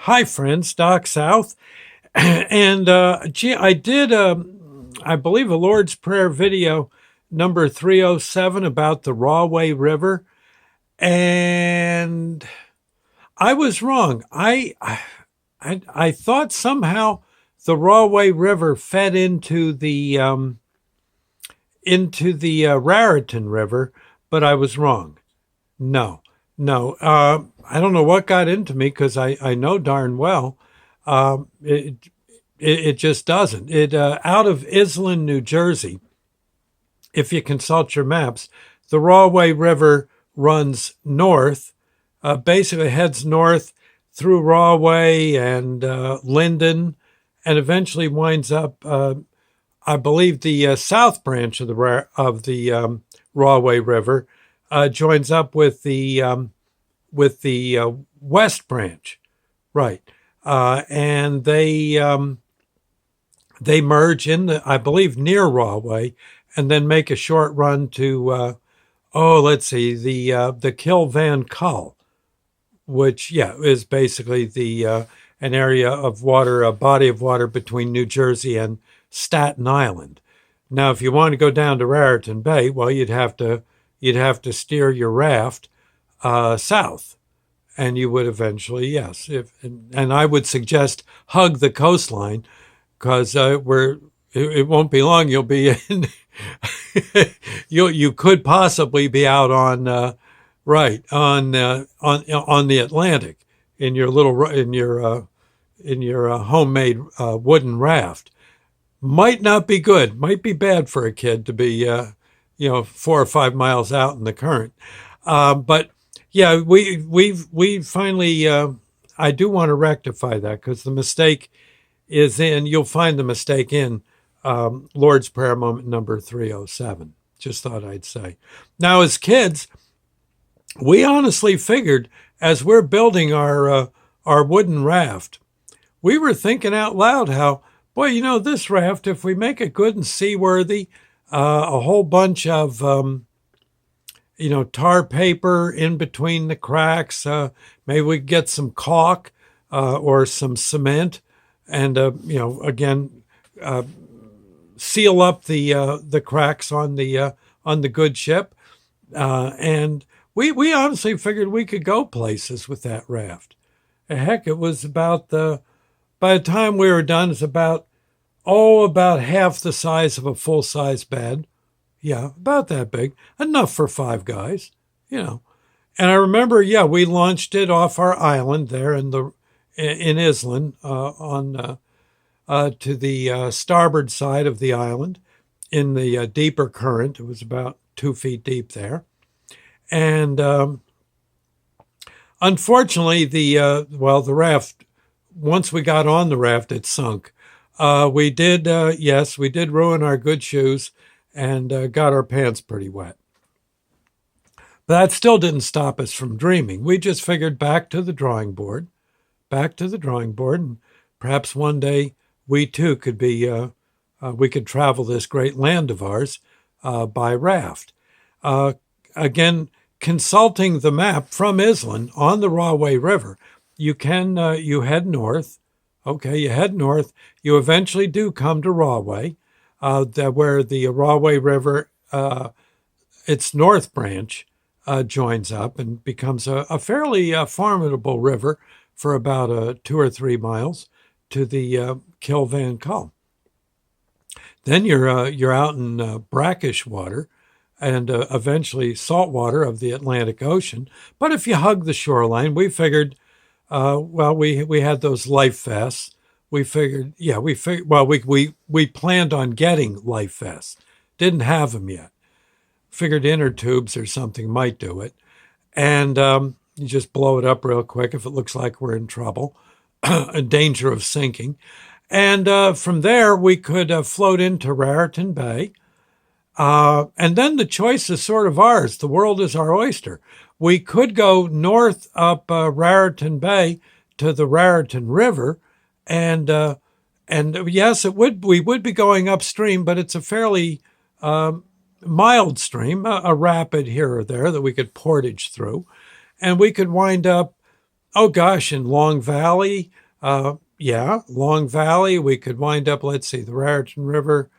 Hi, friends. Doc South. And I did, I believe, a Lord's Prayer video number 307 about the Rahway River. And I was wrong. I thought somehow the Rahway River fed into the Raritan River, but I was wrong. No, no. I don't know what got into me because I know darn well it just doesn't. It out of Island, New Jersey. If you consult your maps, the Rahway River runs north, basically heads north through Rahway and Linden, and eventually winds up. I believe the south branch of the Rahway River joins up with the west branch, right? And they merge in I believe, near Rahway, and then make a short run to let's see, the Kill Van Kull, which is basically the an area of water, a body of water between New Jersey and Staten Island. Now, if you want to go down to Raritan Bay, well, you'd have to steer your raft south, and you would eventually, yes. And I would suggest hug the coastline because it won't be long. You'll be in. You could possibly be out on on the Atlantic in your homemade wooden raft. Might not be good. Might be bad for a kid to be 4 or 5 miles out in the current. But yeah, we finally. I do want to rectify that because the mistake is in. You'll find the mistake in Lord's Prayer moment number 307. Just thought I'd say. Now, as kids, we honestly figured as we're building our wooden raft, we were thinking out loud how, boy, this raft, if we make it good and seaworthy, a whole bunch of tar paper in between the cracks, maybe we get some caulk or some cement, and again. Seal up the cracks on the good ship, and we honestly figured we could go places with that raft. Heck, it was by the time we were done, it's about half the size of a full size bed. Yeah, about that big, enough for 5 guys, And I remember, we launched it off our island there in Island to the starboard side of the island in the deeper current. It was about 2 feet deep there. And unfortunately, the raft, once we got on the raft, it sunk. We did ruin our good shoes and got our pants pretty wet. But that still didn't stop us from dreaming. We just figured back to the drawing board, and perhaps one day we too could we could travel this great land of ours by raft. Again, consulting the map from Island on the Rahway River, you head north. Okay, you head north. You eventually do come to Rahway, where the Rahway River, its north branch, joins up and becomes a fairly formidable river for about 2 or 3 miles to the Kill Van Kull. Then you're out in brackish water and eventually salt water of the Atlantic Ocean. But if you hug the shoreline, we figured, we had those life vests. We figured, we planned on getting life vests. Didn't have them yet. Figured inner tubes or something might do it. And you just blow it up real quick if it looks like we're in trouble, in danger of sinking. And from there, we could float into Raritan Bay. And then the choice is sort of ours. The world is our oyster. We could go north up Raritan Bay to the Raritan River. And yes, we would be going upstream, but it's a fairly mild stream, a rapid here or there that we could portage through. And we could wind up Oh gosh, in Long Valley, yeah, Long Valley, we could wind up, let's see, the Raritan River.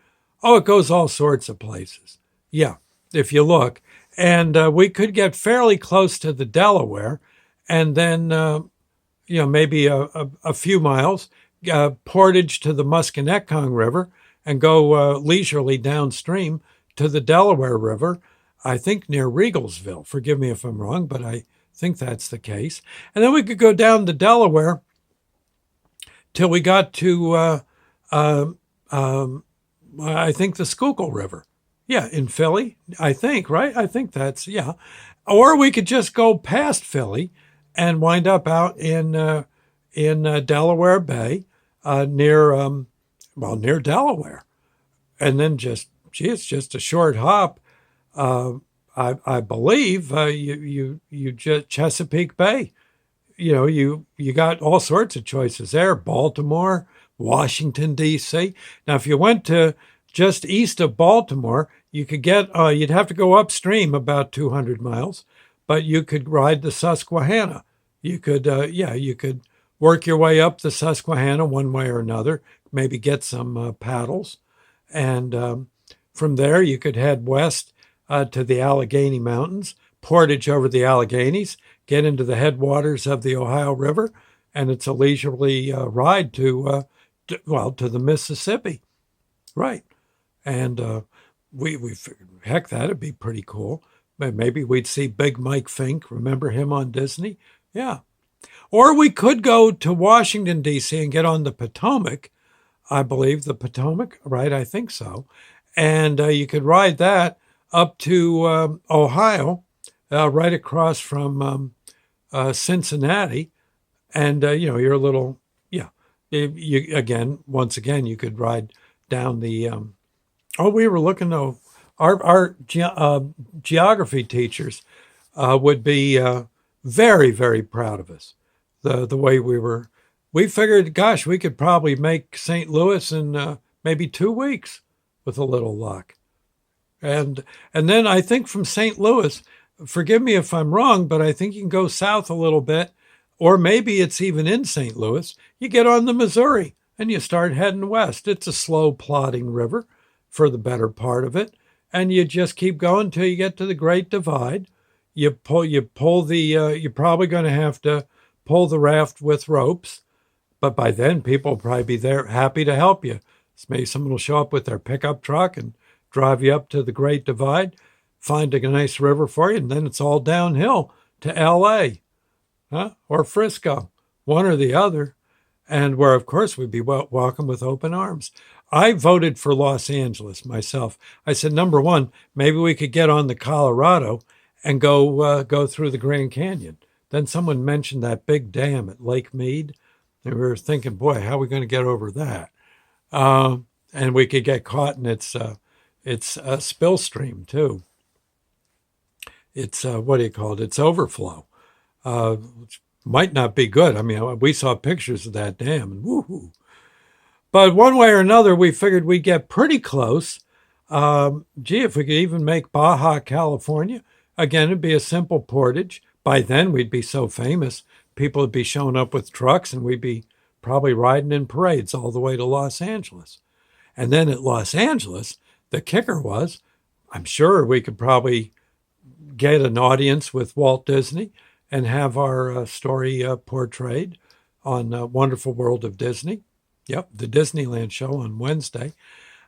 Oh, it goes all sorts of places. Yeah, if you look. And we could get fairly close to the Delaware and then, maybe a few miles, portage to the Musconetcong River and go leisurely downstream to the Delaware River, I think near Regalsville. Forgive me if I'm wrong, but I think that's the case. And then we could go down the Delaware till we got to, uh, um, I think, the Schuylkill River. Yeah, in Philly, I think, right? I think that's, yeah. Or we could just go past Philly and wind up out in Delaware Bay, near near Delaware, and then just gee, it's just a short hop. Uh, I believe you just Chesapeake Bay. You got all sorts of choices there. Baltimore, Washington D.C. Now, if you went to just east of Baltimore, you could get you'd have to go upstream about 200 miles, but you could ride the Susquehanna. You could you could work your way up the Susquehanna one way or another. Maybe get some paddles, and from there you could head west to the Allegheny Mountains, portage over the Alleghenies, get into the headwaters of the Ohio River, and it's a leisurely ride to the Mississippi, right? And we figured, heck, that'd be pretty cool. Maybe we'd see Big Mike Fink. Remember him on Disney? Yeah. Or we could go to Washington, D.C. and get on the Potomac. I believe the Potomac, right? I think so. And you could ride that up to Ohio, right across from Cincinnati. And, you're a little, yeah. Once again, you could ride down the, we were looking though, our geography teachers would be very, very proud of us. The way we figured, gosh, we could probably make St. Louis in maybe 2 weeks with a little luck. And then I think from St. Louis, forgive me if I'm wrong, but I think you can go south a little bit, or maybe it's even in St. Louis. You get on the Missouri and you start heading west. It's a slow plodding river for the better part of it, and you just keep going till you get to the Great Divide. You pull the you're probably going to have to pull the raft with ropes, but by then people will probably be there happy to help you. Maybe someone will show up with their pickup truck and drive you up to the Great Divide, find a nice river for you, and then it's all downhill to L.A. Or Frisco, one or the other, and where, of course, we'd be welcome with open arms. I voted for Los Angeles myself. I said, number one, maybe we could get on the Colorado and go through the Grand Canyon. Then someone mentioned that big dam at Lake Mead, and we were thinking, boy, how are we going to get over that? And we could get caught in its spill stream too. It's what do you call it? It's overflow, which might not be good. I mean, we saw pictures of that dam, and woohoo! But one way or another, we figured we'd get pretty close. If we could even make Baja California, again, it'd be a simple portage. By then, we'd be so famous, people would be showing up with trucks, and we'd be probably riding in parades all the way to Los Angeles. And then at Los Angeles, the kicker was, I'm sure we could probably get an audience with Walt Disney and have our story portrayed on Wonderful World of Disney. Yep, the Disneyland show on Wednesday.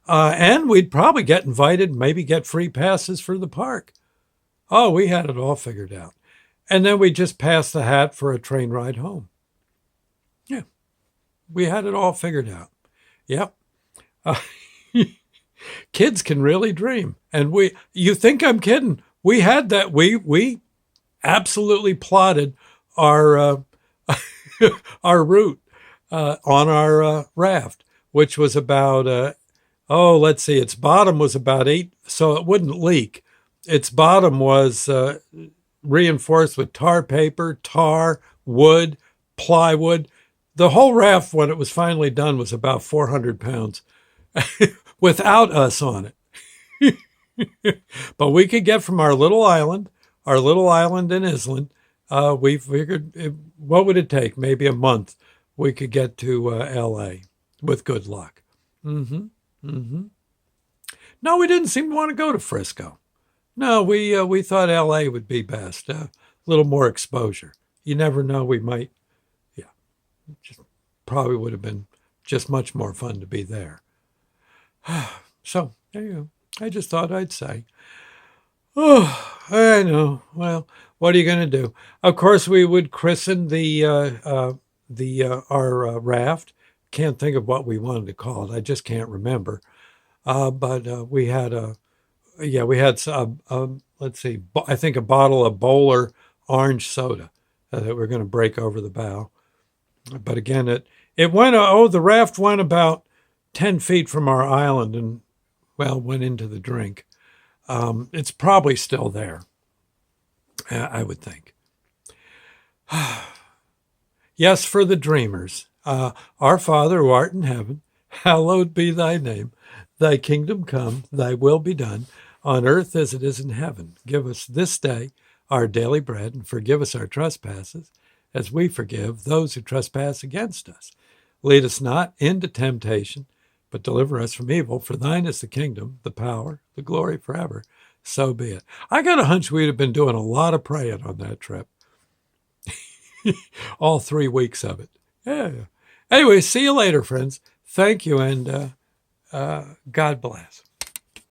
And we'd probably get invited, maybe get free passes for the park. Oh, we had it all figured out. And then we just pass the hat for a train ride home. Yeah, we had it all figured out. Yep. Kids can really dream. And you think I'm kidding. We had that. We absolutely plotted our our route on our raft, which was about, let's see, its bottom was about 8, so it wouldn't leak. Its bottom was reinforced with tar paper, tar, wood, plywood. The whole raft, when it was finally done, was about 400 pounds without us on it. But we could get from our little island in Island, We figured, what would it take? Maybe a month. We could get to L.A. with good luck. Mm-hmm. Mm-hmm. No, we didn't seem to want to go to Frisco. No, we thought L.A. would be best. A little more exposure. You never know. We might. Yeah, just probably would have been just much more fun to be there. So there you go. I just thought I'd say. Oh, I know. Well, what are you going to do? Of course, we would christen the our raft. Can't think of what we wanted to call it. I just can't remember. But we had a yeah, we had let's see, I think a bottle of Bowler orange soda that we're going to break over the bow. But again, it went. Oh, the raft went about 10 feet from our island and well went into the drink. It's probably still there, I would think. Yes, for the dreamers. Our Father who art in heaven, hallowed be thy name. Thy kingdom come, thy will be done, on earth as it is in heaven. Give us this day our daily bread, and forgive us our trespasses, as we forgive those who trespass against us. Lead us not into temptation, but deliver us from evil. For thine is the kingdom, the power, the glory forever. So be it. I got a hunch we'd have been doing a lot of praying on that trip. All 3 weeks of it. Yeah. Anyway, see you later, friends. Thank you, and God bless.